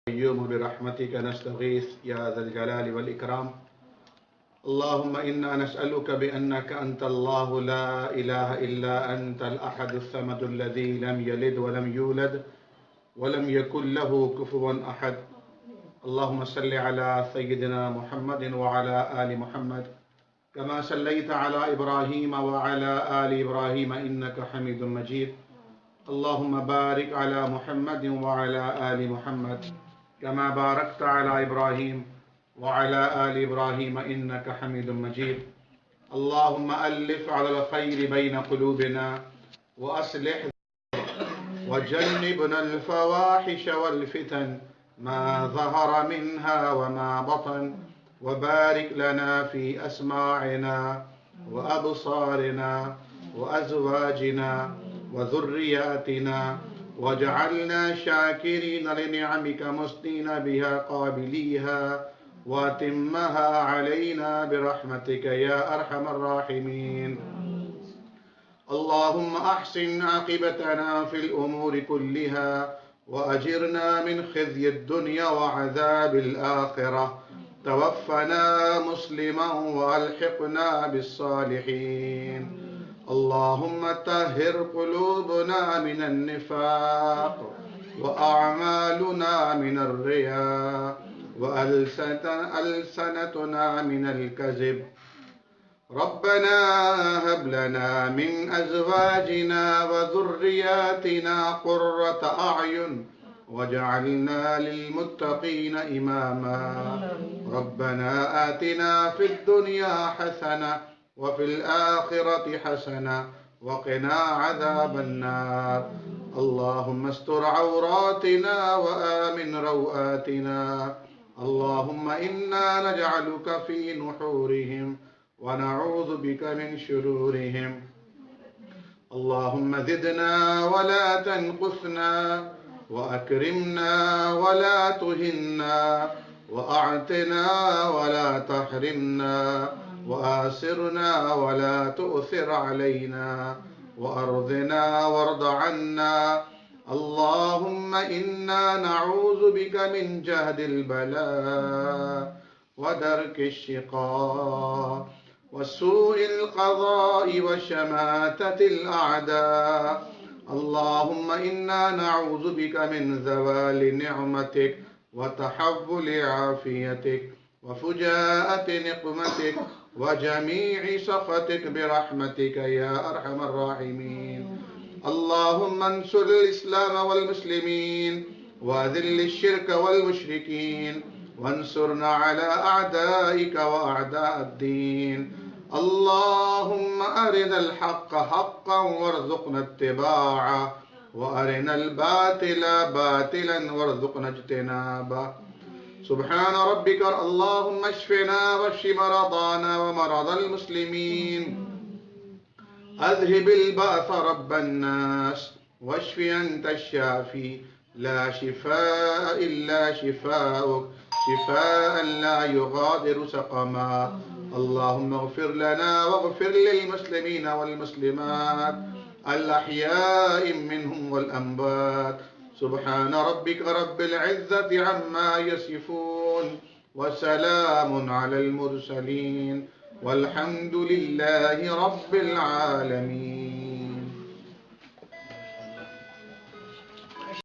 القيوم برحمتك نستغيث يا ذا الجلال والإكرام. اللهم إنا نسألك بأنك أنت الله لا إله إلا أنت الأحد الصمد الذي لم يلد ولم يولد ولم يكن له كفوا أحد. اللهم صل على سيدنا محمد وعلى آل محمد كما صليت على إبراهيم وعلى آل إبراهيم إنك حميد مجيد. اللهم بارك على محمد وعلى آل محمد كما باركت على إبراهيم وعلى آل إبراهيم إنك حميد مجيد. اللهم ألف على الخير بين قلوبنا وأصلح وجنبنا الفواحش والفتن ما ظهر منها وما بطن، وبارك لنا في أسماعنا وأبصارنا وأزواجنا وذرياتنا، واجعلنا شاكرين لنعمك مثنين بها قابليها، واتمها علينا برحمتك يا أرحم الراحمين. اللهم أحسن عاقبتنا في الأمور كلها وأجرنا من خزي الدنيا وعذاب الآخرة. توفنا مسلما وألحقنا بالصالحين. اللهم طهر قلوبنا من النفاق وأعمالنا من الرياء وألسنتنا من الكذب. ربنا هب لنا من أزواجنا وذرياتنا قرة أعين واجعلنا للمتقين إماما. ربنا آتنا في الدنيا حسنة وفي الآخرة حسنة وقنا عذاب النار. اللهم استر عوراتنا وآمن روآتنا. اللهم إنا نجعلك في نحورهم ونعوذ بك من شرورهم. اللهم زدنا ولا تنقصنا، وأكرمنا ولا تهنا، وأعطنا ولا تحرمنا، وآسرنا ولا تؤثر علينا، وأرضنا وارض عنا. اللهم إنا نعوذ بك من جهد البلاء ودرك الشقاء وسوء القضاء وشماتة الأعداء. اللهم إنا نعوذ بك من زوال نعمتك وتحول عافيتك وفجاءة نقمتك وجميع سخطك برحمتك يا أرحم الراحمين. اللهم انصر الإسلام والمسلمين وأذل الشرك والمشركين، وانصرنا على أعدائك وأعداء الدين. اللهم أرنا الحق حقا وارزقنا اتباعه، وأرنا الباطل باطلا وارزقنا اجتنابه. سبحان ربك. اللهم اشفنا واشف مرضانا ومرضى المسلمين. أذهب البأس رب الناس واشف أنت الشافي، لا شفاء إلا شفاؤك، شفاء لا يغادر سقما. اللهم اغفر لنا واغفر للمسلمين والمسلمات الأحياء منهم والأموات. سبحان ربك رب العزة عما يصفون، وسلام على المرسلين، والحمد لله رب العالمين.